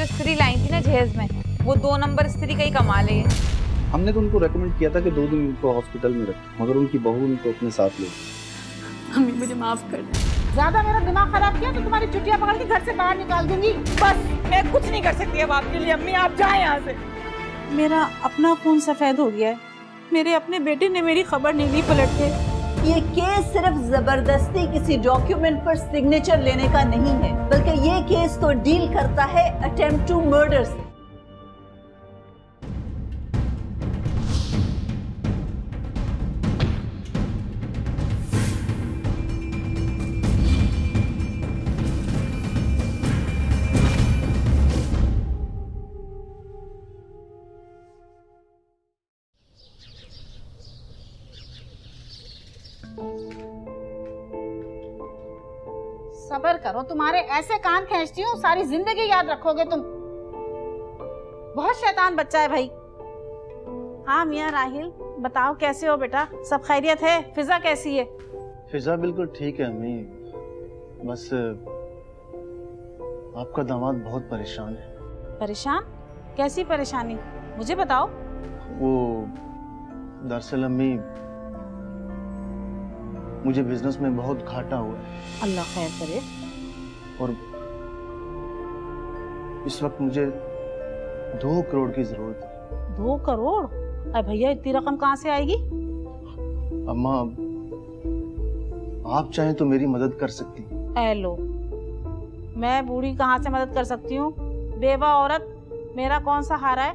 जो स्त्री लाई थी ना जहेज में, वो 2 नंबर स्त्री का ही कमाल है। हमने तो उनको रेकमेंड किया था कि 2 दिन उनको हॉस्पिटल में रखें, मगर उनकी बहू उनको अपने साथ ले गई। अम्मी मुझे माफ कर दे। ज्यादा मेरा दिमाग खराब किया तो तुम्हारी चुटिया पकड़ के घर से बाहर निकाल दूंगी। बस मैं कुछ नहीं कर सकती अब आपके लिए। अम्मी आप जाएं यहाँ से। मेरा अपना खून सफेद हो गया है। मेरे अपने बेटे ने मेरी खबर नहीं ली पलट के। ये केस सिर्फ जबरदस्ती किसी डॉक्यूमेंट पर सिग्नेचर लेने का नहीं है, बल्कि ये केस तो डील करता है अटेम्प्ट टू मर्डर से। सब्र करो, तुम्हारे ऐसे कान खींचती हूँ सारी जिंदगी याद रखोगे तुम। बहुत शैतान बच्चा है भाई। हाँ मियाँ राहिल, बताओ कैसे हो बेटा? सब खैरियत है? फिजा कैसी है? फिजा बिल्कुल ठीक है अम्मी, बस आपका दामाद बहुत परेशान है। परेशान? कैसी परेशानी? मुझे बताओ। वो दरअसल अम्मी, मुझे बिजनेस में बहुत घाटा हुआ है। अल्लाह खैर करे। और इस वक्त मुझे 2 करोड़ की जरूरत है। 2 करोड़? अरे भैया इतनी रकम कहाँ से आएगी? अम्मा आप चाहें तो मेरी मदद कर सकती हैं। ऐ लो, मैं बूढ़ी कहाँ से मदद कर सकती हूँ? बेवा औरत, मेरा कौन सा हारा है?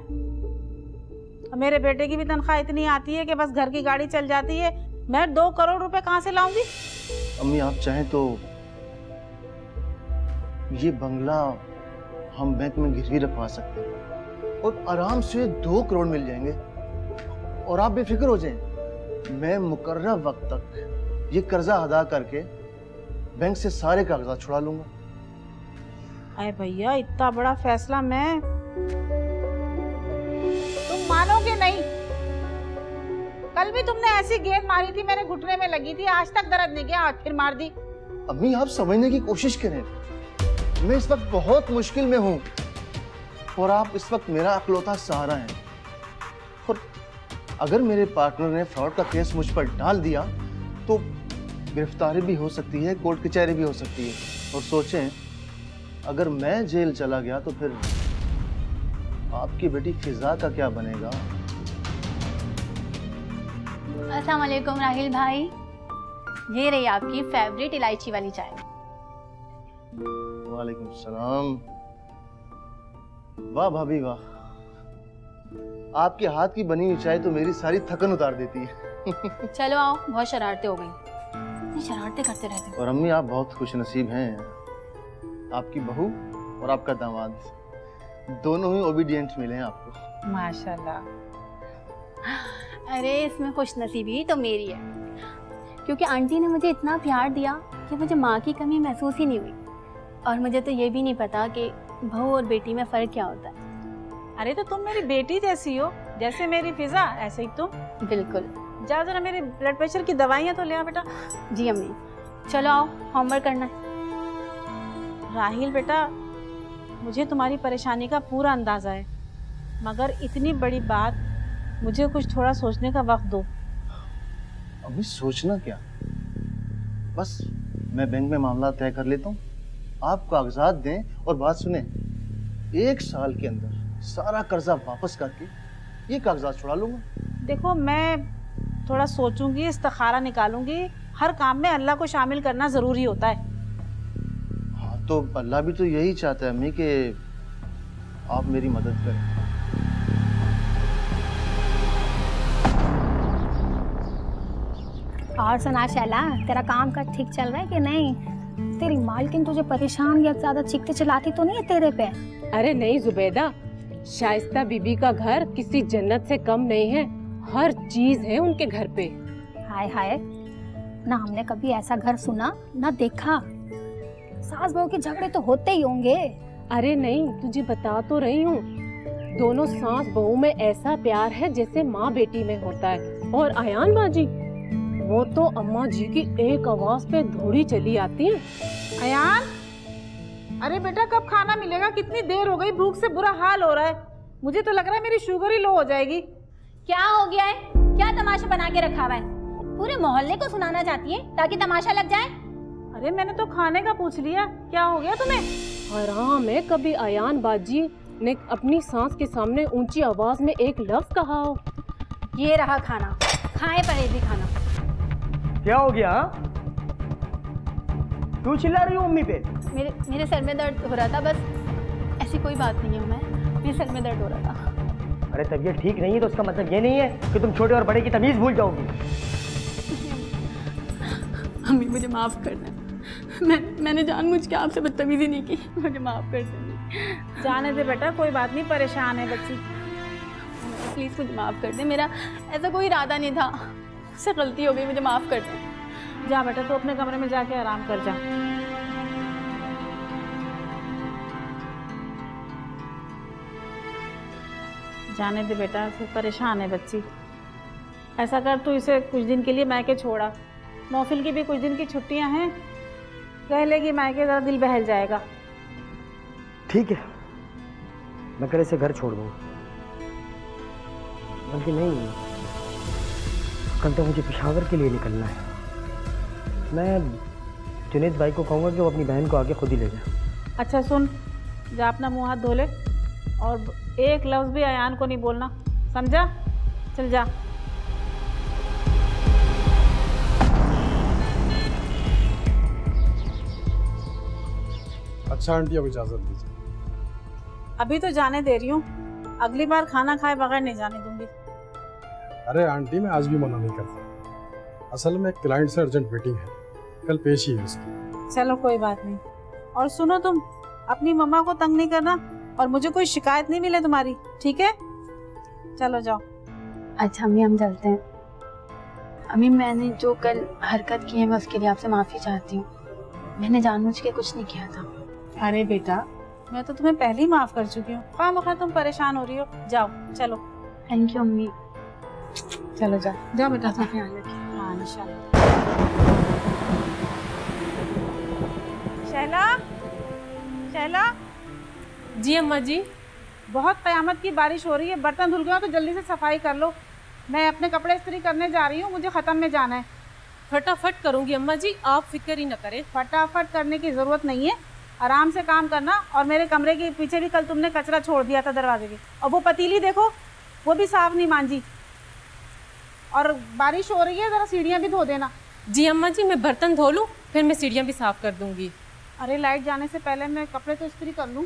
मेरे बेटे की भी तनख्वाह इतनी आती है कि बस घर की गाड़ी चल जाती है। मैं 2 करोड़ रुपए कहाँ से लाऊंगी? अम्मी आप चाहें तो ये बंगला हम बैंक में गिरवी रखवा सकते हैं और आराम से 2 करोड़ मिल जाएंगे। और आप बेफिक्र हो जाएं, मैं मुकर्रर वक्त तक ये कर्जा अदा करके बैंक से सारे कागजात छुड़ा लूंगा। अरे भैया इतना बड़ा फैसला मैं। तुम मानोगे नहीं, कल भी तुमने ऐसी गेंद मारी थी, मेरे घुटने में लगी थी, आज तक दर्द नहीं गया, आज फिर मार दी। अम्मी आप समझने की कोशिश करें, मैं इस वक्त बहुत मुश्किल में हूं और आप इस वक्त मेरा इकलौता सहारा हैं। और अगर मेरे पार्टनर ने फ्रॉड का केस मुझ पर डाल दिया तो गिरफ्तारी भी हो सकती है, कोर्ट कचहरी भी हो सकती है। और सोचें, अगर मैं जेल चला गया तो फिर आपकी बेटी फिजा का क्या बनेगा? अस्सलाम वालेकुम राहिल भाई, ये रही आपकी फेवरेट इलायची वाली चाय। वालेकुम सलाम। वाह भाभी वाह, आपके हाथ की बनी हुई चाय तो मेरी सारी थकन उतार देती है। चलो आओ, बहुत शरारतें हो गई। शरारतें करते रहते हो। और अम्मी आप बहुत खुशनसीब हैं, आपकी बहू और आपका दामाद दोनों ही ओबीडियंट मिले हैं आपको। माशाल्लाह। अरे इसमें खुशनसीबी तो मेरी है, क्योंकि आंटी ने मुझे इतना प्यार दिया कि मुझे माँ की कमी महसूस ही नहीं हुई। और मुझे तो ये भी नहीं पता कि बहू और बेटी में फ़र्क क्या होता है। अरे तो तुम मेरी बेटी जैसी हो, जैसे मेरी फिजा ऐसे ही तुम। बिल्कुल। जा जरा मेरे ब्लड प्रेशर की दवाइयाँ तो ले आ बेटा। जी अम्मी। चलो आओ, होमवर्क करना है। राहिल बेटा, मुझे तुम्हारी परेशानी का पूरा अंदाजा है, मगर इतनी बड़ी बात, मुझे कुछ थोड़ा सोचने का वक्त दो। अभी सोचना क्या, बस मैं बैंक में मामला तय कर लेता हूँ, आप कागजात दें और बात सुने, 1 साल के अंदर सारा कर्जा वापस करके ये कागजात छुड़ा लूंगा। देखो मैं थोड़ा सोचूंगी, इस्तिखारा निकालूंगी। हर काम में अल्लाह को शामिल करना जरूरी होता है। हाँ तो अल्लाह भी तो यही चाहता है अम्मी कि आप मेरी मदद करें। और सुना शैला, तेरा काम का ठीक चल रहा है कि नहीं? तेरी मालकिन तुझे परेशान या ज्यादा चीखते चिल्लाती तो नहीं है तेरे पे? अरे नहीं जुबैदा, शाइस्ता बीबी का घर किसी जन्नत से कम नहीं है, हर चीज है उनके घर पे। हाय हाय, ना हमने कभी ऐसा घर सुना ना देखा। सास बहू के झगड़े तो होते ही होंगे। अरे नहीं, तुझे बता तो रही हूँ, दोनों सास बहू में ऐसा प्यार है जैसे माँ बेटी में होता है। और आयान बाजी, वो तो अम्मा जी की एक आवाज पे धोड़ी चली आती है। अयान, अरे बेटा कब खाना मिलेगा? कितनी देर हो गई, भूख से बुरा हाल हो रहा है। मुझे तो लग रहा है मेरी शुगर ही लो हो जाएगी। क्या हो गया है? क्या तमाशा बना के रखा हुआ है? पूरे मोहल्ले को सुनाना चाहती है ताकि तमाशा लग जाए? अरे मैंने तो खाने का पूछ लिया, क्या हो गया तुम्हें? हराम है कभी अयान बाजी ने अपनी सास के सामने ऊंची आवाज में एक लफ्ज कहा हो। ये रहा खाना, खाए परहेजी खाना। क्या हो गया? तू चिल्ला रही हो मम्मी पे? मेरे सर में दर्द हो रहा था, बस ऐसी कोई बात नहीं है। मेरे सर में दर्द हो रहा था। अरे तबीयत ठीक नहीं है तो उसका मतलब ये नहीं है कि तुम छोटे और बड़े की तमीज भूल जाओगी। मम्मी मुझे माफ कर दें, मैंने जानबूझ के आपसे बदतमीजी नहीं की, मुझे माफ कर दें। जाने दे बेटा, कोई बात नहीं, परेशान है बच्ची। प्लीज मुझे माफ कर दें, मेरा ऐसा कोई इरादा नहीं था, मुझसे गलती हो गई, मुझे माफ कर दें। जा बेटा तू अपने कमरे में जाके आराम कर जा। जाने दे बेटा, फिर परेशान है बच्ची। ऐसा कर तू इसे कुछ दिन के लिए मायके छोड़ा, नौफिल की भी कुछ दिन की छुट्टियां हैं, रह लेगी मायके, जरा दिल बहल जाएगा। ठीक है, मैं कल इसे घर छोड़ दूँ। बल्कि नहीं, कल तो मुझे पेशावर के लिए निकलना है। मैं जुनेद भाई को कहूँगा कि वो अपनी बहन को आगे खुद ही ले जाए। अच्छा सुन, जा अपना मुंह हाथ धो ले और एक लफ्ज़ भी अयान को नहीं बोलना, समझा? चल जा। अच्छा आंटी, अब इजाजत दीजिए। अभी तो जाने दे रही हूँ, अगली बार खाना खाए बगैर नहीं जाने दूंगी। अरे आंटी, मैं आज भी मना नहीं करता। असल में क्लाइंट से अर्जेंट मीटिंग है, कल पेश ही है उसकी। चलो कोई बात नहीं। और सुनो, तुम अपनी मम्मा को तंग नहीं करना और मुझे कोई शिकायत नहीं मिले तुम्हारी, ठीक है? चलो जाओ। अच्छा अम्मी, हम चलते हैं। अम्मी मैंने जो कल हरकत की है मैं उसके लिए आपसे माफ़ी चाहती हूँ। मैंने जानबूझ के कुछ नहीं किया था। अरे बेटा, मैं तो तुम्हें पहले ही माफ़ कर चुकी हूँ, खामखा तुम परेशान हो रही हो। जाओ चलो। थैंक यू अम्मी। चलो जाओ जाओ बेटा, अपना ख्याल रखिए। हाँ इंशाल्लाह। शैला, शैला। जी अम्मा जी। बहुत क़यामत की बारिश हो रही है, बर्तन धुल गए हो तो जल्दी से सफाई कर लो। मैं अपने कपड़े इस्त्री करने जा रही हूँ, मुझे ख़त्म में जाना है। फटाफट करूँगी अम्मा जी, आप फिक्र ही न करें। फटाफट करने की ज़रूरत नहीं है, आराम से काम करना। और मेरे कमरे के पीछे भी कल तुमने कचरा छोड़ दिया था दरवाजे के, और वो पतीली देखो, वो भी साफ़ नहीं मांजी। और बारिश हो रही है, ज़रा सीढ़ियाँ भी धो देना। जी अम्मा जी, मैं बर्तन धो लूँ फिर मैं सीढ़ियाँ भी साफ़ कर दूँगी। अरे लाइट जाने से पहले मैं कपड़े तो इस्त्री कर लूँ।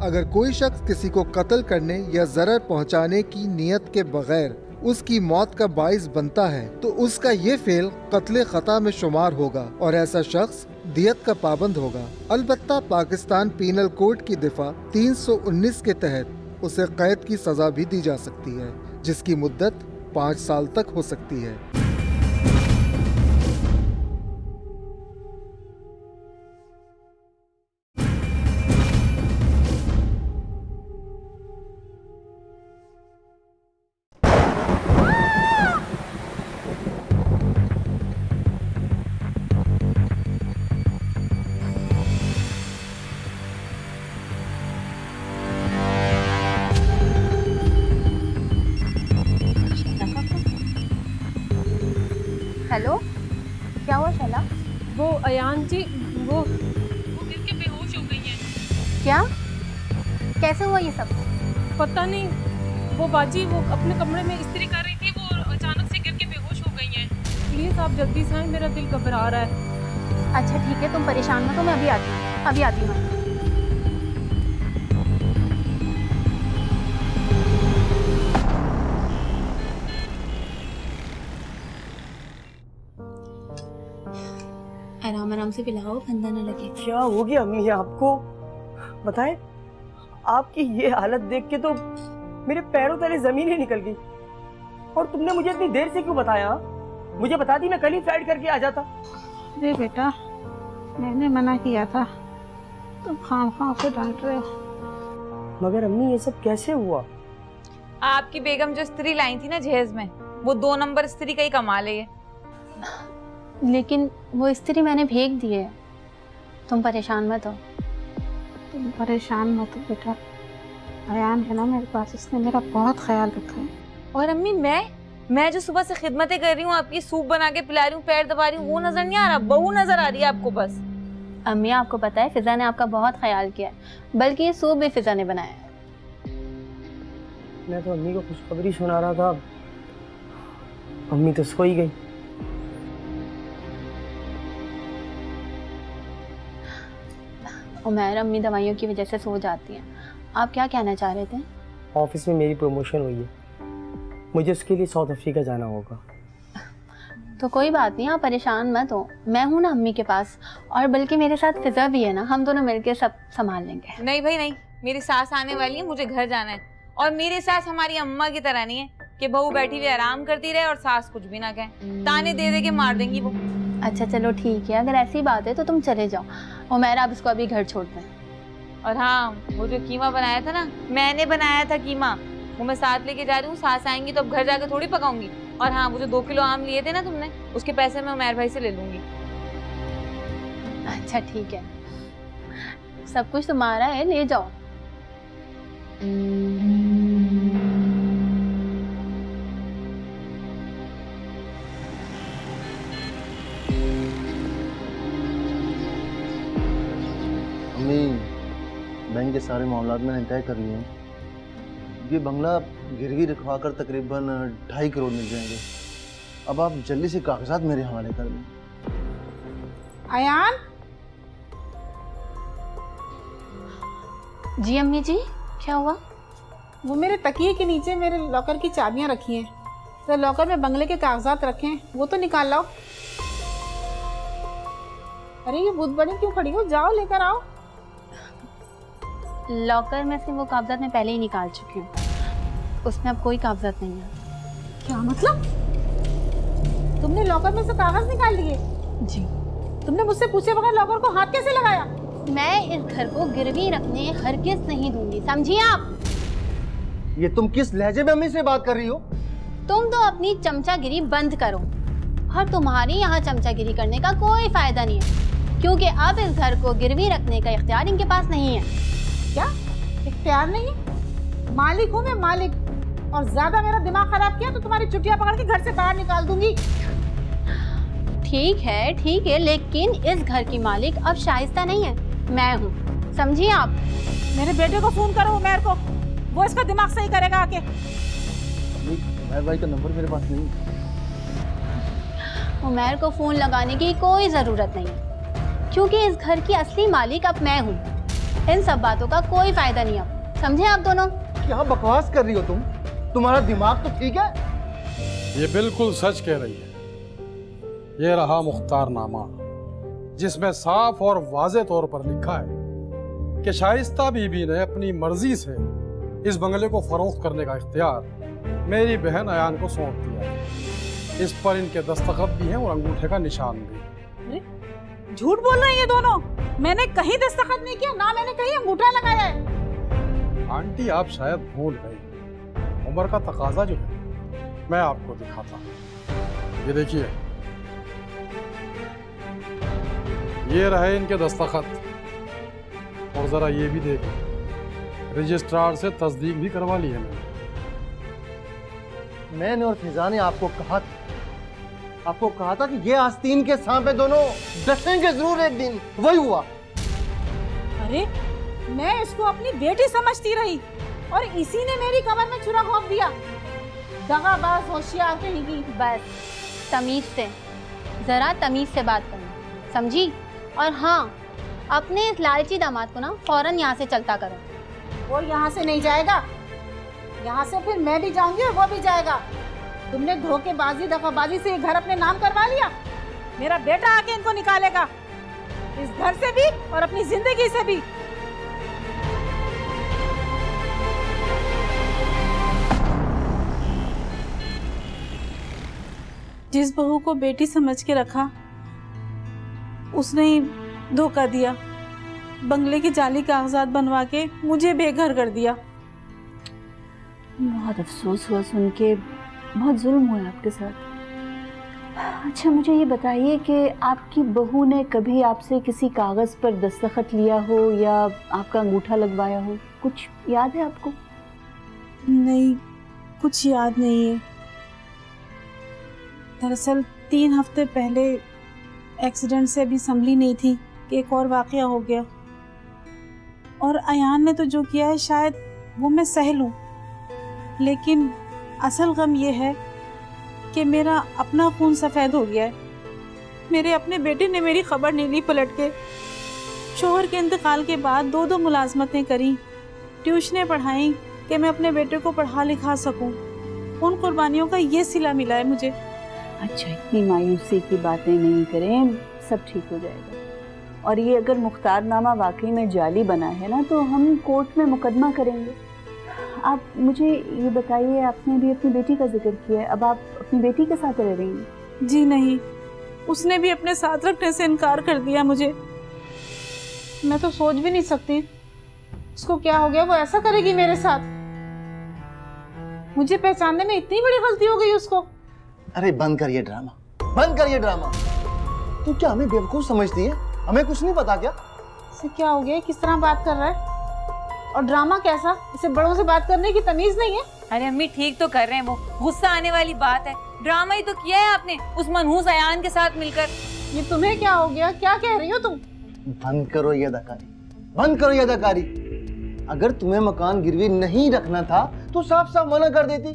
अगर कोई शख्स किसी को कत्ल करने या जरर पहुंचाने की नियत के बगैर उसकी मौत का बाइस बनता है तो उसका ये फेल कत्ल खता में शुमार होगा और ऐसा शख्स दियत का पाबंद होगा। अलबत्ता पाकिस्तान पीनल कोड की दिफा 319 के तहत उसे कैद की सजा भी दी जा सकती है, जिसकी मुद्दत 5 साल तक हो सकती है। हेलो, क्या हुआ शैला? वो अयान जी, वो गिर के बेहोश हो गई हैं। क्या? कैसे हुआ ये सब? पता नहीं, वो बाजी वो अपने कमरे में इस्त्री कर रही थी, वो अचानक से गिर के बेहोश हो गई हैं। प्लीज़ आप जल्दी से आएं, मेरा दिल घबरा रहा है। अच्छा ठीक है, तुम परेशान मत हो, मैं अभी आती हूँ। आराम आराम से पिलाओ, फंदा न लगे। क्या हो गया अम्मी आपको? बताएं। आपकी ये हालत देख के तो मेरे पैरों तले जमीन ही निकल गई। और तुमने मुझे इतनी देर से क्यों बताया? मुझे बता दी, मैं कल ही फ्लाइट करके आ जाता। अरे बेटा, मैंने मना किया था, तुम खाम से डांट रहे हो। मगर अम्मी ये सब कैसे हुआ? आपकी बेगम जो स्त्री लाई थी ना जहेज में, वो 2 नंबर स्त्री का ही कमाल है ये। लेकिन वो स्त्री मैंने भेज दी है, तुम परेशान मत हो। तुम परेशान मत हो बेटा, अयान है ना मेरे पास, इसने मेरा बहुत ख्याल रखा है। और अम्मी मैं जो सुबह से खिदमतें कर रही हूँ, आपकी सूप बना के पिला रही हूँ, पैर दबा रही हूँ, वो नजर नहीं आ रहा? बहू नजर आ रही है आपको बस। अम्मी आपको पता है फिजा ने आपका बहुत ख्याल किया है, बल्कि ये सूप भी फिजा ने बनाया है। मैं तो अम्मी को खुशखबरी सुना रहा था, अम्मी तो सो ही गई। उमैर, अम्मी दवाइयों की वजह से सो जाती हैं। आप क्या कहना चाह रहे थे? ऑफिस में मेरी प्रमोशन हुई है, मुझे उसके लिए साउथ अफ्रीका जाना होगा। तो कोई बात नहीं, आप परेशान मत हो, मैं हूं ना अम्मी के पास, और बल्कि मेरे साथ फिजा भी है ना, हम दोनों मिलकर सब संभाल लेंगे। नहीं भाई नहीं, मेरी सास आने वाली है, मुझे घर जाना है। और मेरी सास हमारी अम्मा की तरह नहीं है कि बहू बैठी हुई आराम करती रहे और सास कुछ भी ना कहे, ताने दे दे के मार देंगी वो। अच्छा चलो ठीक है, अगर ऐसी बात है तो तुम चले जाओ, उमैर आप इसको अभी घर छोड़ दें। और हाँ, वो जो कीमा बनाया था ना, मैंने बनाया था कीमा, वो मैं साथ लेके जा रही हूँ। सास आएंगी तो अब घर जाके थोड़ी पकाऊंगी। और हाँ, वो जो 2 किलो आम लिए थे ना तुमने, उसके पैसे मैं उमैर भाई से ले लूंगी। अच्छा ठीक है, सब कुछ तुम्हारा है, ले जाओ। अम्मी, बैंक के सारे मामलात मैंने तय कर लिए हैं। ये बंगला गिरवी रखवाकर तकरीबन 2.5 करोड़ मिल जाएंगे। अब आप जल्दी से कागजात मेरे हवाले कर दें। अयान। जी अम्मी जी, क्या हुआ? वो मेरे तकिए के नीचे मेरे लॉकर की चाबियां रखी हैं, तो लॉकर में बंगले के कागजात रखे हैं, वो तो निकाल लाओ। अरे ये बुध बनी क्यों खड़ी हो, जाओ लेकर आओ। लॉकर में से वो कागजात मैं पहले ही निकाल चुकी हूँ, उसमें अब कोई कागजात नहीं है। क्या मतलब? तुमने लॉकर में से कागज निकाल लिए? जी। तुमने मुझसे पूछे बगैर लॉकर को हाथ कैसे लगाया? मैं इस घर को गिरवी रखने हरगिज़ नहीं दूंगी, समझी आप? ये तुम किस लहजे में अम्मी से बात कर रही हो? तुम तो अपनी चमचागिरी बंद करो, और तुम्हारी यहाँ चमचागिरी करने का कोई फायदा नहीं है, क्योंकि अब इस घर को गिरवी रखने का इख्तियार इनके पास नहीं है। क्या इख्तियार नहीं? मालिक हूँ मैं, मालिक, और ज्यादा मेरा दिमाग खराब किया तो तुम्हारी चुटिया पकड़ के घर से बाहर निकाल दूंगी। ठीक है, लेकिन इस घर की मालिक अब शाइस्ता नहीं है, मैं हूँ, समझिए आप? मेरे बेटे को फोन करो उमैर को, वो इसका दिमाग सही करेगा आके। उमैर भाई का नंबर मेरे पास नहीं। उमैर को फोन लगाने की कोई जरूरत नहीं, क्योंकि इस घर की असली मालिक अब मैं हूँ। इन सब बातों का कोई फायदा नहीं अब, समझे आप दोनों? क्या बकवास कर रही हो तुम? तुम्हारा दिमाग तो ठीक है? ये बिल्कुल सच कह रही है। ये रहा मुख्तारनामा, जिसमें साफ और वाज़े तौर पर लिखा है कि शाइस्ता बीबी ने अपनी मर्जी से इस बंगले को फरोख्त करने का इख्तियार मेरी बहन अयान को सौंप दिया है। इस पर इनके दस्तखत भी हैं और अंगूठे का निशान भी। झूठ बोल रहे हैं ये दोनों, मैंने कहीं दस्तखत नहीं किया, ना मैंने कहीं अंगूठा लगाया है। आंटी आप शायद भूल गई, उम्र का तकाजा जो है मैं आपको दिखाता हूँ। ये देखिए, ये रहे इनके दस्तखत, और जरा ये भी देखिए, रजिस्ट्रार से तस्दीक भी करवा ली है मैंने और फिजा ने आपको कहा था कि ये आस्तीन के सांप है, दोनों डसेंगे जरूर एक दिन, वही हुआ। अरे मैं इसको अपनी बेटी समझती रही और इसी ने मेरी कमर में छुरा घोंप दिया। दगाबाज, होशियार कहीं की। बस तमीज से, जरा तमीज से बात करना, समझी? और हाँ, अपने इस लालची दामाद को ना फौरन यहाँ से चलता करो। वो यहाँ से नहीं जाएगा, यहाँ से फिर मैं भी जाऊंगी और वो भी जाएगा। तुमने धोखेबाजी, दगाबाजी से ये घर अपने नाम करवा लिया। मेरा बेटा आके इनको निकालेगा, इस घर से भी और अपनी जिंदगी से भी। जिस बहू को बेटी समझ के रखा, उसने ही धोखा दिया। बंगले के जाली कागजात बनवा के मुझे बेघर कर दिया। बहुत अफसोस हुआ सुन के, बहुत जुल्म हुआ आपके साथ। अच्छा मुझे ये बताइए कि आपकी बहू ने कभी आपसे किसी कागज़ पर दस्तखत लिया हो या आपका अंगूठा लगवाया हो, कुछ याद है आपको? नहीं, कुछ याद नहीं है। दरअसल 3 हफ्ते पहले एक्सीडेंट से अभी संभली नहीं थी कि एक और वाक़या हो गया, और अयान ने तो जो किया है शायद वो मैं सह लूँ, लेकिन असल गम ये है कि मेरा अपना खून सफ़ेद हो गया है। मेरे अपने बेटे ने मेरी खबर नहीं ली पलट के। शोहर के इंतकाल के बाद 2 मुलाजमतें करी, ट्यूशनें पढ़ाई कि मैं अपने बेटे को पढ़ा लिखा सकूं। उन कुर्बानियों का ये सिला मिला है मुझे। अच्छा, इतनी मायूसी की बातें नहीं करें, सब ठीक हो जाएगा। और ये अगर मुख्तारनामा वाकई में जाली बना है ना, तो हम कोर्ट में मुकदमा करेंगे। आप मुझे ये बताइए, आपने भी अपनी बेटी का जिक्र किया है, अब आप अपनी बेटी के साथ रह रही हैं? जी नहीं, उसने भी अपने साथ रखने से इनकार कर दिया मुझे। मैं तो सोच भी नहीं सकती उसको क्या हो गया, वो ऐसा करेगी मेरे साथ। मुझे पहचानने में इतनी बड़ी गलती हो गई उसको। अरे बंद कर ये ड्रामा, बंद कर ये ड्रामा। तू क्या हमें बेवकूफ समझती है? हमें कुछ नहीं पता क्या? इसे क्या हो गया, किस तरह बात कर रहा है? और ड्रामा कैसा? इसे बड़ों से बात करने की तमीज नहीं है? अरे अम्मी ठीक तो कर रहे हैं, वो गुस्सा आने वाली बात है। ड्रामा ही तो किया है आपने उस मनहूस अयान के साथ मिलकर। ये तुम्हें क्या हो गया, क्या कह रही हो तुम? बंद करो ये अदाकारी, बंद करो ये अदाकारी। अगर तुम्हें मकान गिरवी नहीं रखना था तो साफ साफ मना कर देती।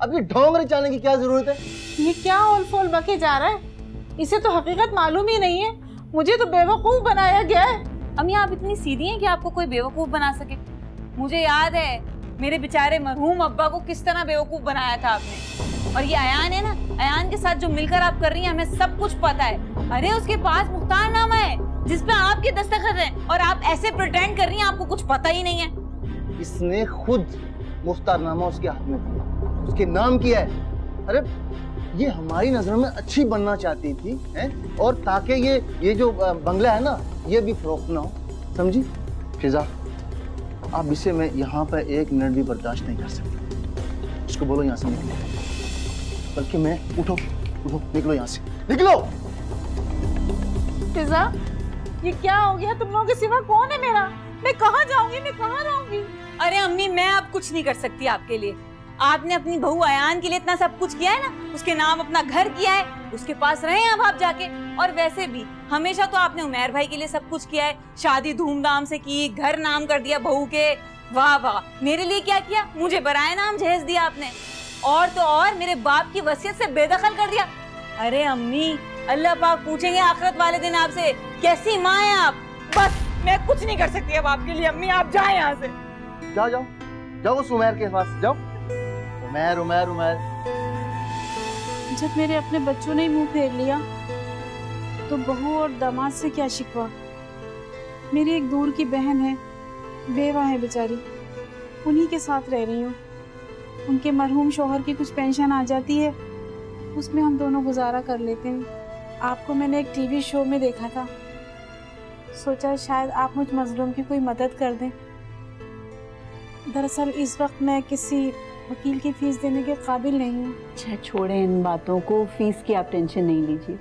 अभी ढोंग रचाने की क्या जरूरत है? ये क्या ओल फोल बके जा रहा है? इसे तो हकीकत मालूम ही नहीं है। मुझे तो बेवकूफ बनाया गया है। अम्मी आप इतनी सीधी हैं कि आपको कोई बेवकूफ बना सके? मुझे याद है मेरे बेचारे मरहूम अब्बा को किस तरह बेवकूफ बनाया था आपने। और ये अयान है ना, अयान के साथ जो मिलकर आप कर रही हैं, हमें सब कुछ पता है। अरे उसके पास मुख्तारनामा है जिसपे आपके दस्तखत हैं, और आप ऐसे प्रिटेंड कर रही हैं आपको कुछ पता ही नहीं है। इसने खुद मुख्तारनामा उसके हाथ में दिया, उसके नाम किया है। अरे ये हमारी नजरों में अच्छी बनना चाहती थी हैं? और ताकि ये जो बंगला है ना, ये भी फरोख्त ना हो, समझी? फिजा, अब इसे मैं यहाँ पर 1 मिनट भी बर्दाश्त नहीं कर सकता। इसको बोलो यहाँ से निकलो, बल्कि मैं उठो उठो, निकलो यहाँ से, निकलो। फिजा, ये क्या हो गया? तुम लोगों के सिवा कौन है मेरा? मैं कहाँ जाऊंगी, मैं कहाँ रहूंगी? अरे अम्मी मैं अब कुछ नहीं कर सकती आपके लिए। आपने अपनी बहू अयान के लिए इतना सब कुछ किया है ना, उसके नाम अपना घर किया है, उसके पास रहे अब आप जाके। और वैसे भी हमेशा तो आपने उमैर भाई के लिए सब कुछ किया है, शादी धूमधाम से की, घर नाम कर दिया बहू के। वाह वाह, मेरे लिए क्या किया? मुझे बराए नाम जहेज दिया आपने, और तो और मेरे बाप की वसीयत से बेदखल कर दिया। अरे अम्मी, अल्लाह पाक पूछेंगे आखिरत वाले दिन आपसे कैसी माँ है आप। बस मैं कुछ नहीं कर सकती अब आपके लिए। अम्मी आप जाए यहाँ से। जाओ जाओ जाओ, उस उमैर के पास जाओ। उमैर उमैर उमैर। जब मेरे अपने बच्चों ने मुंह फेर लिया तो बहू और दामाद से क्या शिकवा। मेरी एक दूर की बहन है, बेवा है बेचारी, उन्हीं के साथ रह रही हूँ। उनके मरहूम शौहर की कुछ पेंशन आ जाती है, उसमें हम दोनों गुजारा कर लेते हैं। आपको मैंने एक टीवी शो में देखा था, सोचा शायद आप मुझ मजलूम की कोई मदद कर दें। दरअसल इस वक्त मैं किसी वकील की फीस देने के काबिल नहीं हूँ। अच्छा छोड़ें इन बातों को, फीस की आप टेंशन नहीं लीजिए,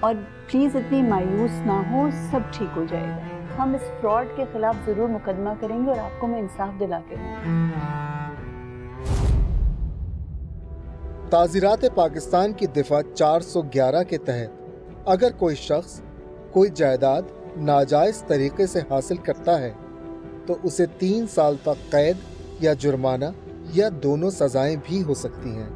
और प्लीज इतनी मायूस ना हो, सब ठीक हो जाएगा। हम इस फ्रॉड के खिलाफ जरूर मुकदमा करेंगे और आपको मैं इंसाफ दिला के दूंगी। ताज़ीरात पाकिस्तान की दिफा 411 के तहत अगर कोई शख्स कोई जायदाद नाजायज तरीके से हासिल करता है तो उसे 3 साल तक कैद या जुर्माना या दोनों सजाएं भी हो सकती हैं।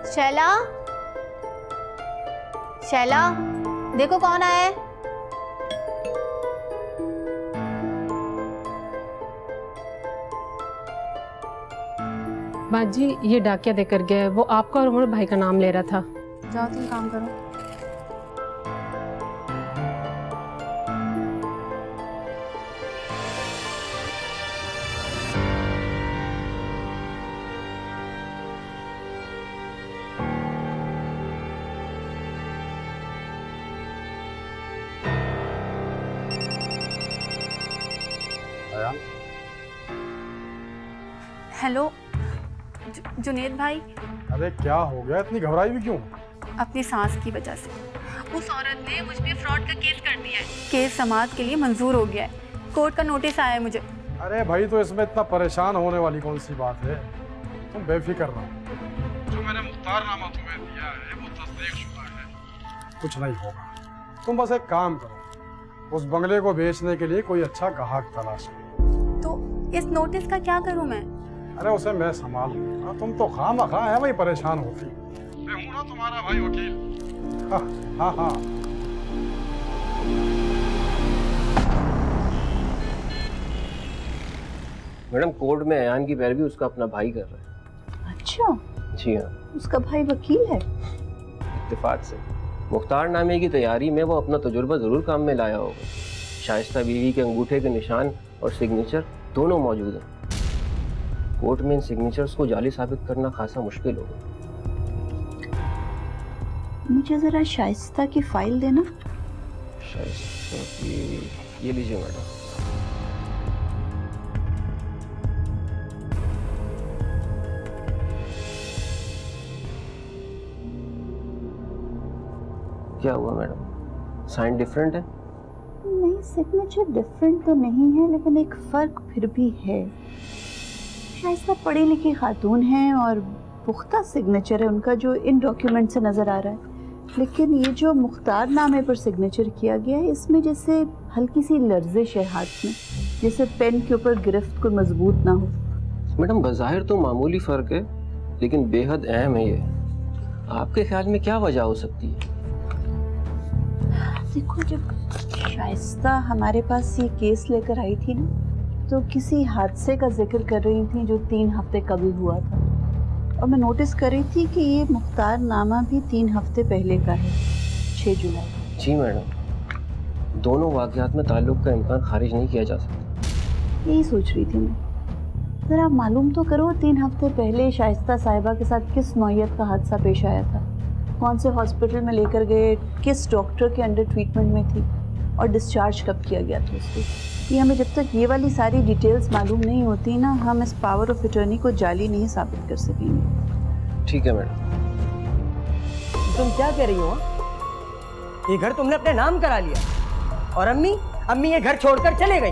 शैला, शैला, देखो कौन आया है। बाजी, ये डाकिया देकर गया है, वो आपका और उमर भाई का नाम ले रहा था। जाओ तुम काम करो। अयान। हेलो जुनेद भाई। अरे क्या हो गया, इतनी घबराई भी क्यों? अपनी सास की वजह से उस औरत ने मुझ पे फ्रॉड का केस कर दिया है। केस समाअत के लिए मंजूर हो गया है, कोर्ट का नोटिस आया है मुझे। अरे भाई, तो इसमें इतना परेशान होने वाली कौन सी बात है? तुम बेफिक्र रहो, जो मैंने मुख्तारनामा तुम्हें दिया है वो तस्दीकशुदा है, कुछ नहीं होगा। तुम बस एक काम करो, उस बंगले को बेचने के लिए कोई अच्छा ग्राहक तलाश करो। तो इस नोटिस का क्या करूं मैं? अरे उसे मैं संभाल लूंगा, तुम तो खामखा है वही परेशान होती। मैं हूं ना तुम्हारा भाई वकील। हाँ हाँ हाँ। मैडम, कोर्ट में अयान की पैरवी उसका अपना भाई कर रहा है। अच्छा, जी हाँ। उसका भाई वकील है? इत्तेफाक से मुख्तारनामे की तैयारी में वो अपना तजुर्बा जरूर काम में लाया होगा। शाइस्ता बीवी के अंगूठे के निशान और सिग्नेचर दोनों मौजूद हैं। कोर्ट में इन सिग्नेचर्स को जाली साबित करना खासा मुश्किल होगा। मुझे जरा शाइस्ता की फाइल देना। शाइस्ता की, ये लीजिए मैडम। क्या हुआ मैडम, साइन डिफरेंट है? नहीं, सिग्नेचर डिफरेंट तो नहीं है, लेकिन एक फर्क फिर भी है। शाइस्ता पढ़ी लिखी खातून है और पुख्ता सिग्नेचर है उनका, जो इन डॉक्यूमेंट से नज़र आ रहा है। लेकिन ये जो मुख्तारनामे पर सिग्नेचर किया गया है, इसमें जैसे हल्की सी लर्जिश है हाथ में, जैसे पेन के ऊपर गिरफ्त कोई मजबूत ना हो। मैडम, बज़ाहिर तो मामूली फ़र्क है, लेकिन बेहद अहम है ये। आपके ख्याल में क्या वजह हो सकती है? देखो, जब शाइस्ता हमारे पास ये केस लेकर आई थी ना, तो किसी हादसे का जिक्र कर रही थी जो 3 हफ्ते कभी हुआ था, और मैं नोटिस कर रही थी कि ये मुख्तारनामा भी 3 हफ्ते पहले का है, 6 जुलाई। जी मैडम, दोनों वाक़यात में ताल्लुक़ का इम्कान खारिज नहीं किया जा सकता। यही सोच रही थी मैं। ज़रा मालूम तो करो, 3 हफ्ते पहले शाइस्ता साहिबा के साथ किस नौयत का हादसा पेश आया था, कौन से हॉस्पिटल में लेकर गए, किस डॉक्टर के अंडर ट्रीटमेंट में थी, और डिस्चार्ज कब किया गया था उसको। ये हमें जब तक ये वाली सारी डिटेल्स मालूम नहीं होती ना, हम इस पावर ऑफ अटर्नी को जाली नहीं साबित कर सकेंगे। ठीक है मैडम। तुम क्या कह रही हो? ये घर तुमने अपने नाम करा लिया, और अम्मी ये घर छोड़कर चले गई।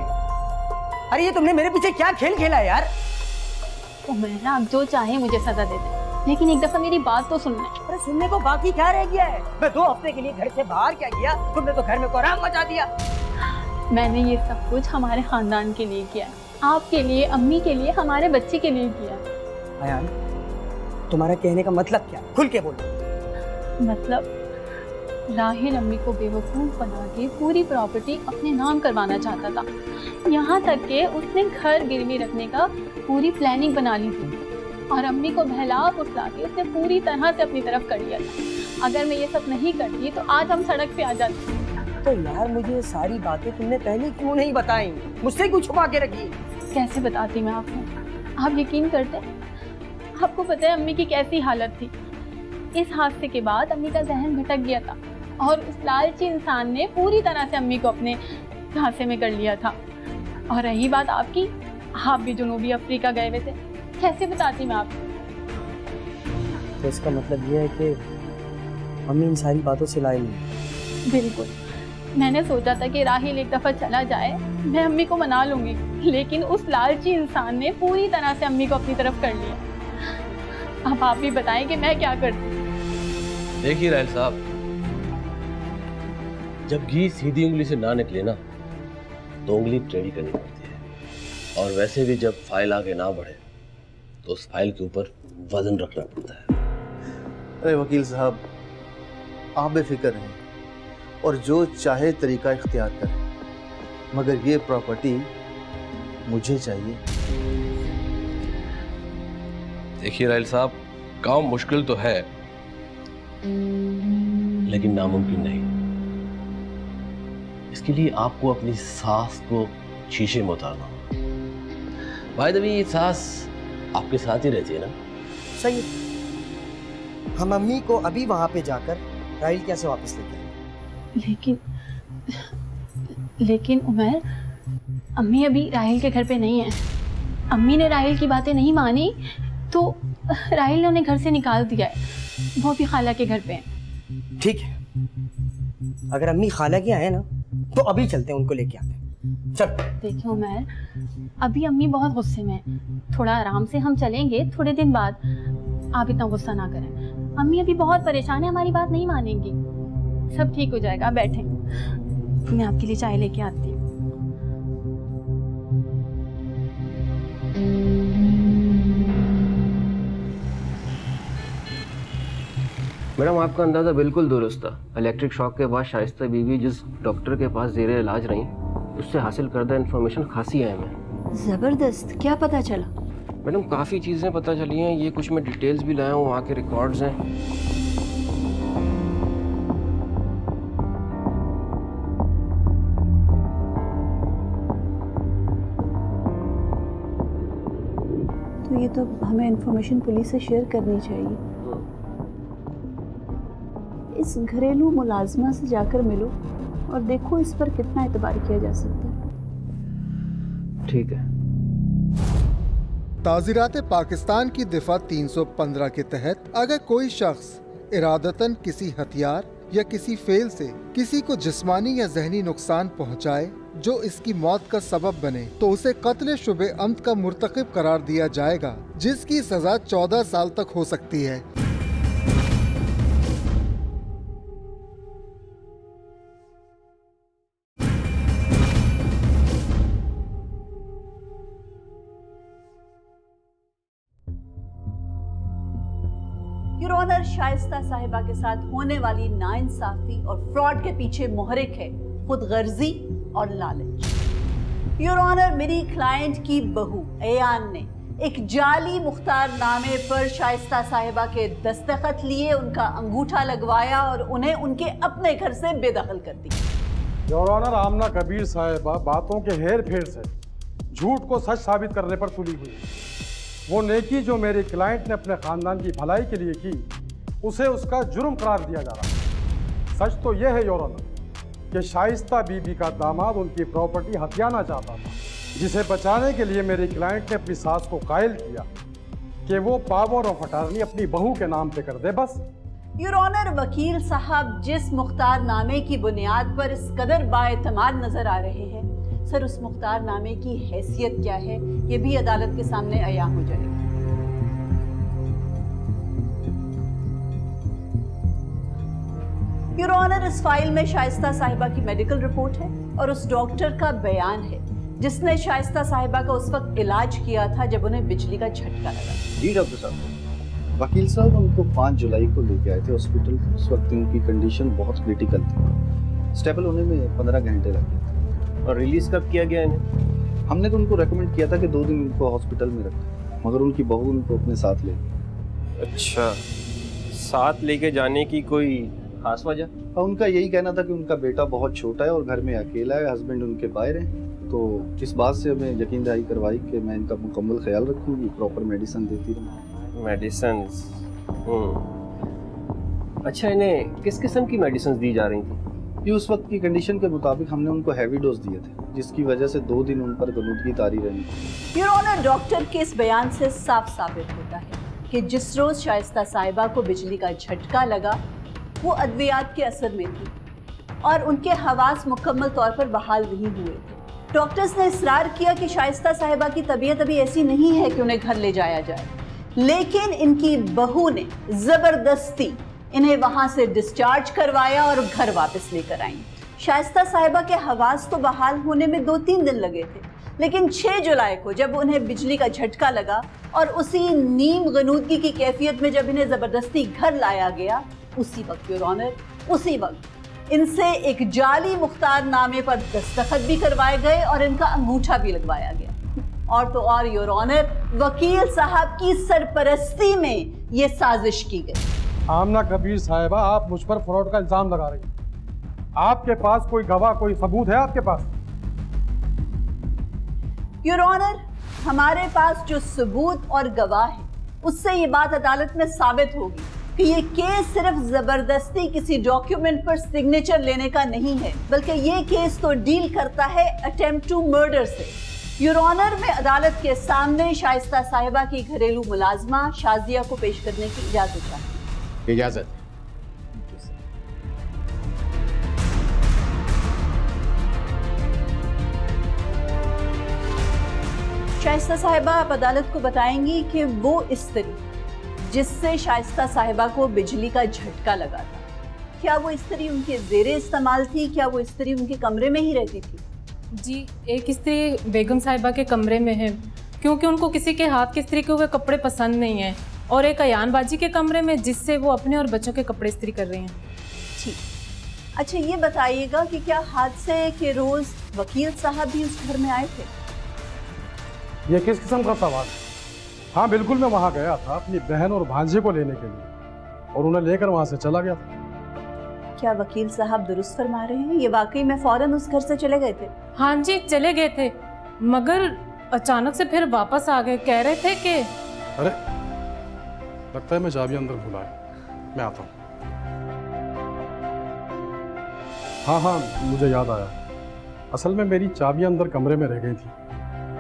अरे ये तुमने मेरे पीछे क्या खेल खेला यार? उमैर, आप जो चाहे मुझे सजा दे दे, लेकिन एक दफा मेरी बात तो सुनना। अरे सुनने को बाकी क्या रह गया है? मैं 2 हफ्ते के लिए घर से बाहर क्या किया? तुमने तो घर में कोहराम मचा दिया। मैंने ये सब कुछ हमारे खानदान के लिए किया, आपके लिए, अम्मी के लिए, हमारे बच्चे के लिए किया। अयान, तुम्हारा कहने का मतलब क्या? खुल के बोलो। मतलब राहिल अम्मी को बेवकूफ बना के पूरी प्रॉपर्टी अपने नाम करवाना चाहता था। यहाँ तक कि उसने घर गिरवी रखने का पूरी प्लानिंग बना ली थी, और अम्मी को बहला फुसला के उसने पूरी तरह से अपनी तरफ कर लिया था। अगर मैं ये सब नहीं करती तो आज हम सड़क पे आ जाते। तो यार, मुझे ये सारी बातें तुमने पहले क्यों नहीं बताई? मुझसे क्यों छुपा के रखी? कैसे बताती मैं आपको? आप यकीन करते? आपको पता है अम्मी की कैसी हालत थी? इस हादसे के बाद अम्मी का जहन भटक गया था, और उस लालची इंसान ने पूरी तरह से अम्मी को अपने झांसे में कर लिया था। और रही बात आपकी, आप भी जनूबी अफ्रीका गए हुए थे। कैसे बताती मैं आपको? तो इसका मतलब ये है कि अम्मी इन सारी बातों से लायक नहीं। बिल्कुल। मैंने सोचा था कि राहिल एक दफ़ा चला जाए, मैं अम्मी को मना लूंगी, लेकिन उस लालची इंसान ने पूरी तरह से अम्मी को अपनी तरफ कर लिया। अब आप भी बताएं कि मैं क्या करती। देखिए राहिल साहब, जब घी सीधी उंगली से ना निकले ना, तो उंगली टेढ़ी करनी पड़ती है। और वैसे भी जब फाइल आगे ना बढ़े तो उस फाइल के ऊपर वजन रखना पड़ता है। अरे वकील साहब, आप बेफिक्र रहें और जो चाहे तरीका इख्तियार करें, मगर ये प्रॉपर्टी मुझे चाहिए। देखिए राहिल साहब, काम मुश्किल तो है, लेकिन नामुमकिन नहीं। इसके लिए आपको अपनी सास को शीशे में उतारना होगा। भाई दबी, सास आपके साथ ही रहती है ना? सही है। हम अम्मी को अभी वहां पे जाकर राहिल कैसे वापस लेके आए? लेकिन उमैर, अम्मी अभी राहिल के घर पे नहीं है। अम्मी ने राहिल की बातें नहीं मानी तो राहिल ने उन्हें घर से निकाल दिया है। वो भी खाला के घर पे हैं। ठीक है, अगर अम्मी खाला के आए ना तो अभी चलते हैं, उनको लेके आते हैं। चल। देखिए उमर, अभी अम्मी बहुत गुस्से में है, थोड़ा आराम से हम चलेंगे थोड़े दिन बाद। आप इतना गुस्सा ना करें, अम्मी अभी बहुत परेशान है, हमारी बात नहीं मानेंगी। सब ठीक हो जाएगा, आप बैठें, मैं आपके लिए चाय लेके आती हूँ। मैडम, आपका अंदाज़ा बिल्कुल दुरुस्त था। इलेक्ट्रिक शॉक के बाद शाइस्ता बीवी जिस डॉक्टर के पास ज़ेरे इलाज रही, उससे हासिल करदा इन्फॉर्मेशन खासी अहम है। जबरदस्त, क्या पता चला? मैडम, काफ़ी चीज़ें पता चली हैं। ये कुछ मैं डिटेल्स भी लाया हूँ, वहाँ के रिकॉर्ड्स हैं। तो ये तो हमें इन्फॉर्मेशन पुलिस से शेयर करनी चाहिए। इस घरेलू मुलाजमा से जाकर मिलो और देखो इस पर कितना एतबार किया जा सकता है। ठीक है। ताज़ीरात पाकिस्तान की दिफा 315 के तहत अगर कोई शख्स इरादतन किसी हथियार या किसी फेल से किसी को जिस्मानी या जहनी नुकसान पहुंचाए जो इसकी मौत का सबब बने तो उसे कत्ल शुबे अम्द का मुर्तकिब करार दिया जाएगा, जिसकी सजा 14 साल तक हो सकती है। योर ऑनर, शाइस्ता साहिबा के साथ होने वाली नाइंसाफी और फ्रॉड के पीछे मुहरिक है खुदगर्जी और लालच। योर ऑनर, मेरी क्लाइंट की बहू अयान ने एक जाली मुख्तारनामे पर शाइस्ता साहिबा के दस्तखत लिए, उनका अंगूठा लगवाया और उन्हें उनके अपने घर से बेदखल कर दिया। योर ऑनर, आमना कबीर साहिबा बातों के हेर फेर से झूठ को सच साबित करने पर तुली हुई है। वो नेकी जो मेरे क्लाइंट ने अपने खानदान की भलाई के लिए की, उसे उसका जुर्म करार दिया जा रहा है। सच तो यह है योर ऑनर कि शाइस्ता बीबी का दामाद उनकी प्रॉपर्टी हथियाना चाहता था, जिसे बचाने के लिए मेरे क्लाइंट ने अपनी सास को कायल किया कि वो पावर ऑफ अटॉर्नी अपनी बहू के नाम पे कर दे बस। योर ऑनर, वकील साहब जिस मुख्तारनामे की बुनियाद पर इस कदर बाएतमाद नजर आ रहे हैं, सर उस मुख्तारनामे की हैसियत क्या है ये भी अदालत के सामने अया हो जाएगी। योर ऑनर, इस फाइल में शाइस्ता साहिबा की मेडिकल रिपोर्ट है और उस डॉक्टर का बयान है जिसने शाइस्ता साहिबा का उस वक्त इलाज किया था जब उन्हें बिजली का झटका लगा। जी डॉक्टर साहब, वकील साहब उनको 5 जुलाई को लेके आए थे हॉस्पिटल। उस वक्त उनकी कंडीशन बहुत क्रिटिकल थी, स्टेबल होने में 15 घंटे लग गए थे। और रिलीज कब किया गया इन्हें? हमने तो उनको रेकमेंड किया था कि 2 दिन उनको हॉस्पिटल में रखें, मगर उनकी बहू उनको अपने साथ ले गई। अच्छा, साथ लेके जाने की कोई खास वजह? उनका यही कहना था कि उनका बेटा बहुत छोटा है और घर में अकेला है, हस्बैंड उनके बाहर हैं। तो इस बात से हमें यकीन दहाई करवाई कि मैं इनका मुकम्मल ख्याल रखूँगी, प्रॉपर मेडिसिन देती रहूँ। मेडिसिन? अच्छा, इन्हें किस किस्म की मेडिसिन दी जा रही थी? ये उस वक्त की कंडीशन के मुताबिक हमने उनको हैवी डोज दिए थे, जिसकी वजह से 2 दिन उन पर गलूदगी तारी रही। योर ऑनर, डॉक्टर के इस बयान से साफ साबित होता है कि जिस रोज शाइस्ता साहिबा को बिजली का झटका लगा वो अद्वियात के असर में थी और उनके हवास मुकम्मल तौर पर बहाल नहीं हुए थे। डॉक्टर्स ने इसरार किया कि शाइस्ता साहिबा की तबीयत अभी ऐसी नहीं है कि उन्हें घर ले जाया जाए, लेकिन इनकी बहू ने जबरदस्ती इन्हें वहां से डिस्चार्ज करवाया और घर वापस लेकर आई। शाइस्ता साहिबा के हवास तो बहाल होने में 2-3 दिन लगे थे, लेकिन 6 जुलाई को जब उन्हें बिजली का झटका लगा और उसी नीम गनूदगी की कैफियत में जब इन्हें जबरदस्ती घर लाया गया, उसी वक्त योर ऑनर, उसी वक्त इनसे एक जाली मुख्तारनामे पर दस्तखत भी करवाए गए और इनका अंगूठा भी लगवाया गया। और तो और योर ऑनर, वकील साहब की सरपरस्ती में ये साजिश की गई। आमना कबीर साहिबा, आप मुझ पर फ्रॉड का इल्जाम लगा रही हैं। आपके पास कोई गवाह, कोई सबूत है आपके पास? योर ऑनर, हमारे पास जो सबूत और गवाह है उससे ये बात अदालत में साबित होगी कि ये केस सिर्फ जबरदस्ती किसी डॉक्यूमेंट पर सिग्नेचर लेने का नहीं है, बल्कि ये केस तो डील करता है अटेम्प्ट टू मर्डर से। योर ऑनर, में अदालत के सामने शाइस्ता साहिबा की घरेलू मुलाजमा शाजिया को पेश करने की इजाजत चाहती। इजाजत। शाइस्ता साहिबा, आप अदालत को बताएंगी कि वो स्त्री जिससे शाइस्ता साहिबा को बिजली का झटका लगा था, क्या वो स्त्री उनके ज़ेरे इस्तेमाल थी? क्या वो स्त्री उनके कमरे में ही रहती थी? जी, एक स्त्री बेगम साहिबा के कमरे में है, क्योंकि उनको किसी के हाथ के इस्त्री के हुए कपड़े पसंद नहीं हैं, और एक अयान बाजी के कमरे में, जिससे वो अपने और बच्चों के कपड़े इस्त्री कर रही हैं। ठीक, अच्छा ये बताइएगा कि क्या हादसे के रोज़ वकील साहब भी उस घर में आए थे? ये किस किस्म का सवाल है? हाँ बिल्कुल, मैं वहाँ गया था अपनी बहन और भांजे को लेने के लिए, और उन्हें लेकर वहाँ से चला गया था। क्या वकील साहब दुरुस्त फरमा रहे हैं? ये वाकई में फौरन उस घर से चले गए थे? हाँ जी, चले गए थे, मगर अचानक से फिर वापस आ गए। कह रहे थे कि अरे लगता है मैं चाबी अंदर भूला है, मैं आता हूँ। हाँ हाँ, मुझे याद आया, असल में मेरी चाबी अंदर कमरे में रह गई थी,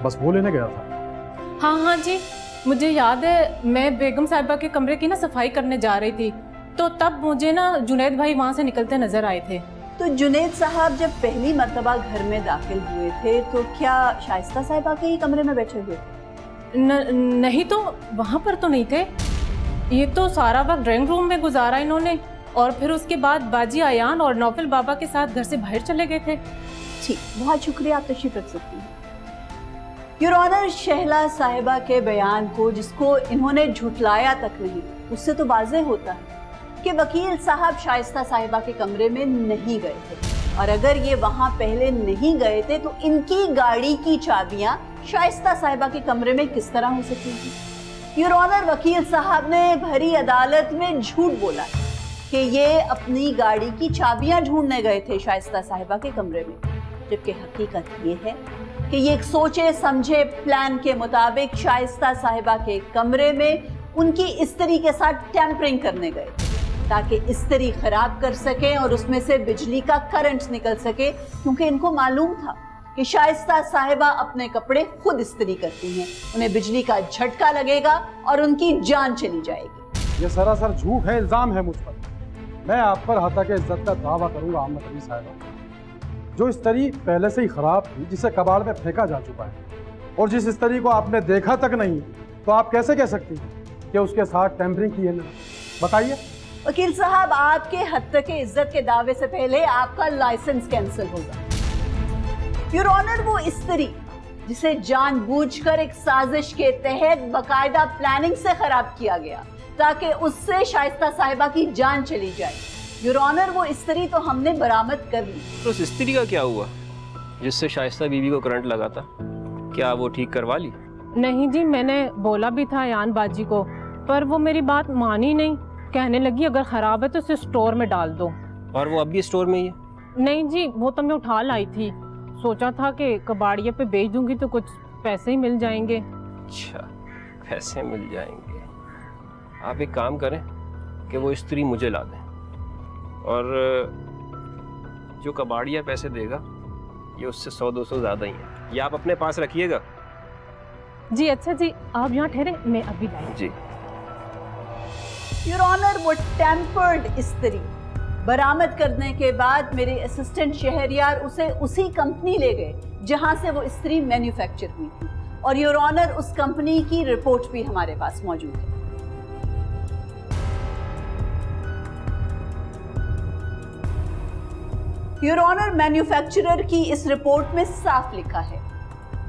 बस वो लेने गया था। हाँ हाँ जी, मुझे याद है, मैं बेगम साहिबा के कमरे की ना सफाई करने जा रही थी, तो तब मुझे ना जुनैद भाई वहाँ से निकलते नजर आए थे। तो जुनैद साहब जब पहली मर्तबा घर में दाखिल हुए थे तो क्या शाइस्ता साहिबा के ही कमरे में बैठे हुए थे? नहीं तो वहाँ पर तो नहीं थे, ये तो सारा वक्त ड्राइंग रूम में गुजारा इन्होंने, और फिर उसके बाद बाजी आयान और नौफिल बाबा के साथ घर से बाहर चले गए थे। ठीक, बहुत शुक्रिया, आप तशरीफ रख सकती हैं। योर ऑनर, शहला साहिबा के बयान को, जिसको इन्होंने झुटलाया तक नहीं, उससे तो वाज़ेह होता है कि वकील साहब शाइस्ता साहिबा के कमरे में नहीं गए थे, और अगर ये वहां पहले नहीं गए थे तो इनकी गाड़ी की चाबियां शाइस्ता साहिबा के कमरे में किस तरह हो सकती थी? योर ऑनर, वकील साहब ने भरी अदालत में झूठ बोला कि ये अपनी गाड़ी की चाबियां ढूंढने गए थे शाइस्ता साहिबा के कमरे में, जबकि हकीकत ये है कि ये एक सोचे समझे प्लान के मुताबिक शाइस्ता साहिबा के कमरे में उनकी इस्त्री के साथ टेम्परिंग करने गए थे, ताकि इस्त्री खराब कर सके और उसमें से बिजली का करंट निकल सके, क्योंकि इनको मालूम था कि शाइस्ता साहिबा अपने कपड़े खुद इस्त्री करती हैं, उन्हें बिजली का झटका लगेगा और उनकी जान चली जाएगी। ये सरासर झूठ है, इल्जाम है मुझ पर। मैं आप पर हता के इज्जत का दावा करूंगा अहमद अली साहिबा, जो इस्त्री पहले से ही खराब थी, जिसे कबाड़ में फेंका जा चुका है, और जिस इस्त्री को आपने देखा तक नहीं, तो आप कैसे कह सकती हैं कि उसके साथ टेम्परिंग की है? ना बताइए। वकील साहब, आपके हद तक इज्जत के दावे से पहले आपका लाइसेंस कैंसिल होगा। योर ऑनर, वो स्त्री जिसे जानबूझकर एक साजिश के तहत बाकायदा प्लानिंग से खराब किया गया ताकि उससे शाइस्ता साहिबा की जान चली जाए, योर ऑनर, वो स्त्री तो हमने बरामद कर ली। तो उस स्त्री का क्या हुआ जिससे शाइस्ता बीवी को करंट लगा था? क्या वो ठीक करवा ली? नहीं जी, मैंने बोला भी था अयान बाजी को, पर वो मेरी बात मानी नहीं। कहने लगी अगर खराब है तो उसे स्टोर में डाल दो। और वो अब भी स्टोर में ही है? नहीं जी, वो तो मैं उठा लाई थी, सोचा था कि कबाड़िए पे बेच दूंगी तो कुछ पैसे ही मिल जाएंगे। अच्छा, पैसे मिल जाएंगे। आप एक काम करें कि वो स्त्री मुझे ला दें, और जो कबाड़िया पैसे देगा ये उससे 100-200 ज़्यादा ही है, ये आप अपने पास रखिएगा। जी अच्छा जी, आप यहाँ ठहरे, मैं अभी लाई। जी। योर ऑनर, वो टेम्पर्ड स्त्री बरामद करने के बाद मेरे असिस्टेंट शहरियार उसे उसी कंपनी ले गए जहां से वो स्त्री मैन्युफैक्चर हुई थी, और योर ऑनर, उस कंपनी की रिपोर्ट भी हमारे पास मौजूद है। योर ऑनर, मैन्युफैक्चरर की इस रिपोर्ट में साफ लिखा है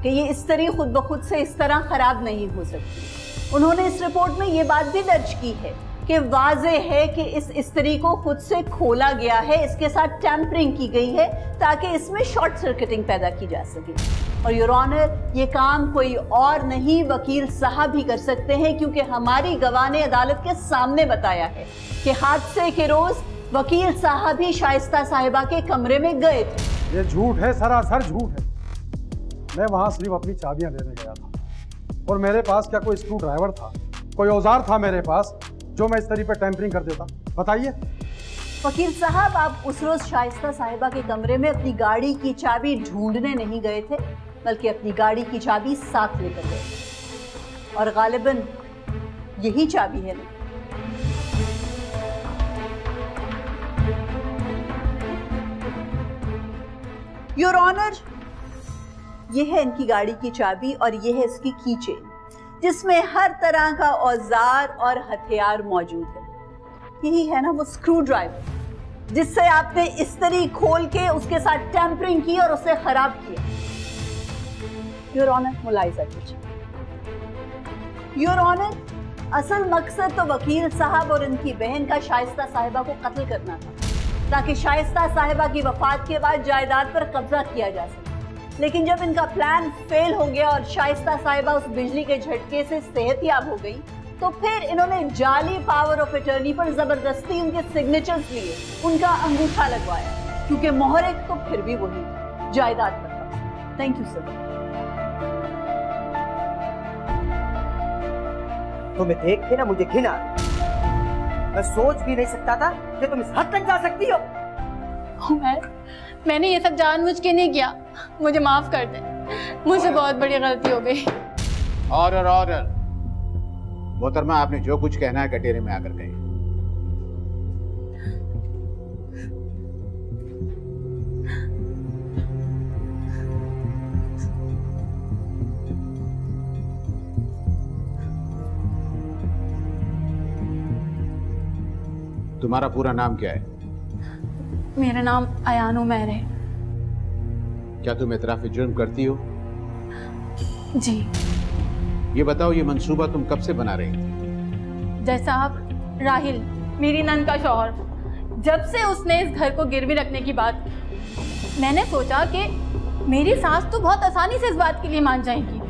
कि ये स्त्री खुद ब खुद से इस तरह खराब नहीं हो सकती। उन्होंने इस रिपोर्ट में ये बात भी दर्ज की है कि वाज़े है कि इस स्त्री को खुद से खोला गया है, इसके साथ टैंपरिंग की गई है ताकि इसमें शॉर्ट सर्किटिंग पैदा की जा सके। और योर ऑनर, ये काम कोई और नहीं वकील साहब ही कर सकते हैं, क्योंकि हमारी गवाह ने अदालत के सामने बताया है कि हादसे के रोज वकील साहब ही शाइस्ता साहिबा के कमरे में गए थे। ये झूठ है, सरासर झूठ है। मैं वहां सिर्फ अपनी चाबियां लेने गया था, और मेरे पास क्या कोई स्क्रू ड्राइवर था, कोई औजार था मेरे पास जो मैं इस तरीके पर टैंपरिंग कर देता? बताइए। वकील साहब, आप उस रोज शाइस्ता साहिबा के कमरे में अपनी गाड़ी की चाबी ढूंढने नहीं गए थे, बल्कि अपनी गाड़ी की चाबी साथ लेकर गए, और गालिबन यही चाबी है ना? योर ऑनर, यह है इनकी गाड़ी की चाबी और यह है इसकी की चेन, जिसमें हर तरह का औजार और हथियार मौजूद है। यही है ना वो स्क्रू ड्राइवर जिससे आपने इस्त्री खोल के उसके साथ टैंपरिंग की और उसे खराब किया। योर ऑनर, मुलाहिजा कीजिए। योर ऑनर, असल मकसद तो वकील साहब और इनकी बहन का शाइस्ता साहिबा को कत्ल करना था, ताकि शाइस्ता साहिबा की वफात के बाद जायदाद पर कब्जा किया जा सके। लेकिन जब इनका प्लान फेल हो गया और शाइस्ता साहिबा उस बिजली के झटके से सेहतयाब हो गई, तो फिर इन्होंने जाली पावर ऑफ अटर्नी पर जबरदस्ती उनके सिग्नेचर्स लिए, उनका अंगूठा लगवाया, क्योंकि मोहर तो फिर भी वही जायदाद पर था। Thank you sir. तुम्हें देख के ना मुझे घिन आ रही। मैं सोच भी नहीं सकता था कि तुम इस हद तक जा सकती हो। मैंने ये सब जानबूझ के नहीं किया, मुझे माफ कर दे, मुझसे बहुत बड़ी गलती हो गई। Order order. मोहतरमा, आपने जो कुछ कहना है कटेरे में आकर कहें। तुम्हारा पूरा नाम क्या है? मेरा नाम अयान उमैर है। क्या तुम एतराफ़ जुर्म करती हो? जी। ये बताओ, ये मंसूबा तुम कब से बना रही थी? जज साहब, राहिल मेरी नंद का शौहर, जब से उसने इस घर को गिरवी रखने की बात की, मैंने सोचा कि मेरी सास तो बहुत आसानी से इस बात के लिए मान जाएगी,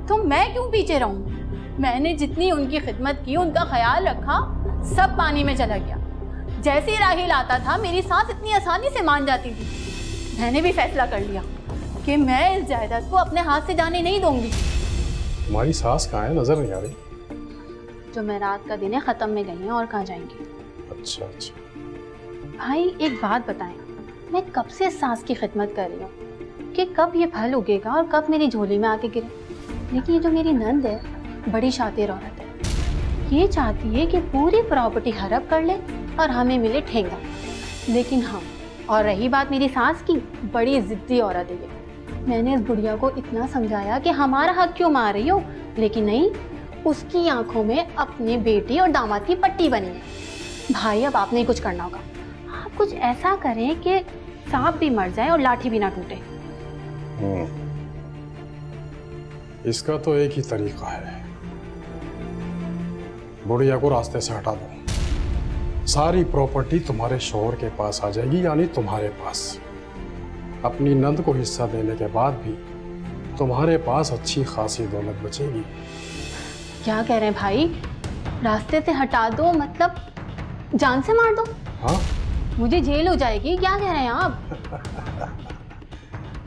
तो मैं क्यों पीछे रहूं। मैंने जितनी उनकी खिदमत की, उनका ख्याल रखा, सब पानी में चला गया। जैसे ही राहिल आता था, मेरी सास इतनी आसानी से मान जाती थी। मैंने भी फैसला कर लिया कि मैं इस जायदाद को अपने हाथ से जाने नहीं दूंगी। तुम्हारी सास कहाँ है? नजर नहीं आ रही। जो मैं रात का दिन है, खत्म में गई हैं, और कहाँ जाएंगी। अच्छा अच्छा। भाई एक बात बताएं, मैं कब से सास की खिदमत कर रही हूँ कि कब ये फल उगेगा और कब मेरी झोली में आके गिरे। लेकिन ये जो मेरी नंद है, बड़ी शातिर औरत है, ये चाहती है कि पूरी प्रॉपर्टी हड़प कर ले और हमें मिले ठेंगा। लेकिन हम, और रही बात मेरी सास की, बड़ी जिद्दी औरत है ये। मैंने इस बुढ़िया को इतना समझाया कि हमारा हक क्यों मार रही हो, लेकिन नहीं, उसकी आंखों में अपने बेटी और दामाद की पट्टी बनी है। भाई अब आपने कुछ करना होगा। आप कुछ ऐसा करें कि सांप भी मर जाए और लाठी भी ना टूटे। इसका तो एक ही तरीका है, बुढ़िया को रास्ते से हटा दो, सारी प्रॉपर्टी तुम्हारे शौहर के पास आ जाएगी, यानी तुम्हारे पास। अपनी नंद को हिस्सा देने के बाद भी तुम्हारे पास अच्छी खासी दौलत बचेगी। क्या कह रहे हैं भाई? रास्ते से हटा दो मतलब जान से मार दो? हाँ, मुझे जेल हो जाएगी, क्या कह रहे हैं आप?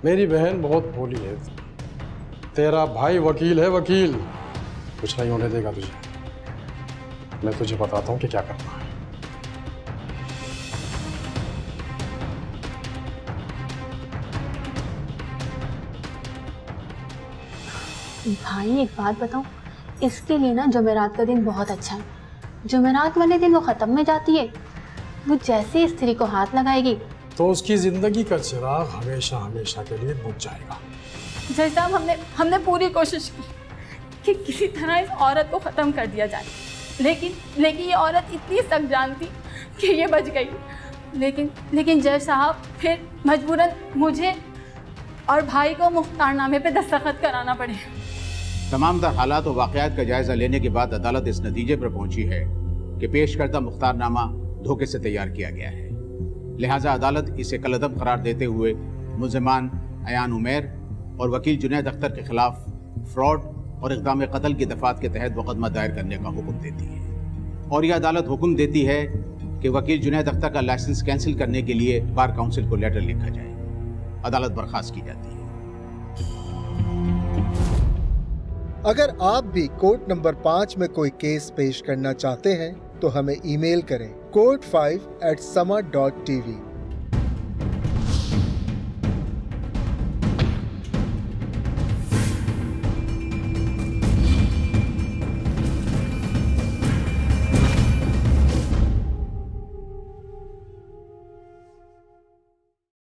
मेरी बहन बहुत भोली है, तेरा भाई वकील है, वकील, कुछ नहीं होने देगा तुझे। मैं तुझे बताता हूँ कि क्या करना है। भाई एक बात बताऊं, इसके लिए ना जुमेरात का दिन बहुत अच्छा है। जुमेरात वाले दिन वो ख़त्म में जाती है, वो जैसे स्त्री को हाथ लगाएगी तो उसकी जिंदगी का चिराग हमेशा हमेशा के लिए बुझ जाएगा। जज साहब, हमने पूरी कोशिश की कि किसी तरह इस औरत को ख़त्म कर दिया जाए, लेकिन ये औरत इतनी सख्त जान थी कि ये बच गई। लेकिन जज साहब, फिर मजबूरन मुझे और भाई को मुख्तारनामे पे दस्तखत कराना पड़े। तमाम तर हालात और वाक़यात का जायजा लेने के बाद अदालत इस नतीजे पर पहुंची है कि पेश करदा मुख्तारनामा धोखे से तैयार किया गया है। लिहाजा अदालत इसे कलअदम करार देते हुए मुल्ज़िमान अयान उमैर और वकील जुनैद अख्तर के खिलाफ फ्रॉड और इक़दाम कत्ल की दफ़ात के तहत मुकदमा दायर करने का हुक्म देती है। और यह अदालत हुक्म देती है कि वकील जुनैद अख्तर का लाइसेंस कैंसिल करने के लिए बार काउंसिल को लेटर लिखा जाए। अदालत बर्खास्त की जाती है। अगर आप भी कोर्ट नंबर 5 में कोई केस पेश करना चाहते हैं तो हमें ईमेल करें court5@sama.tv।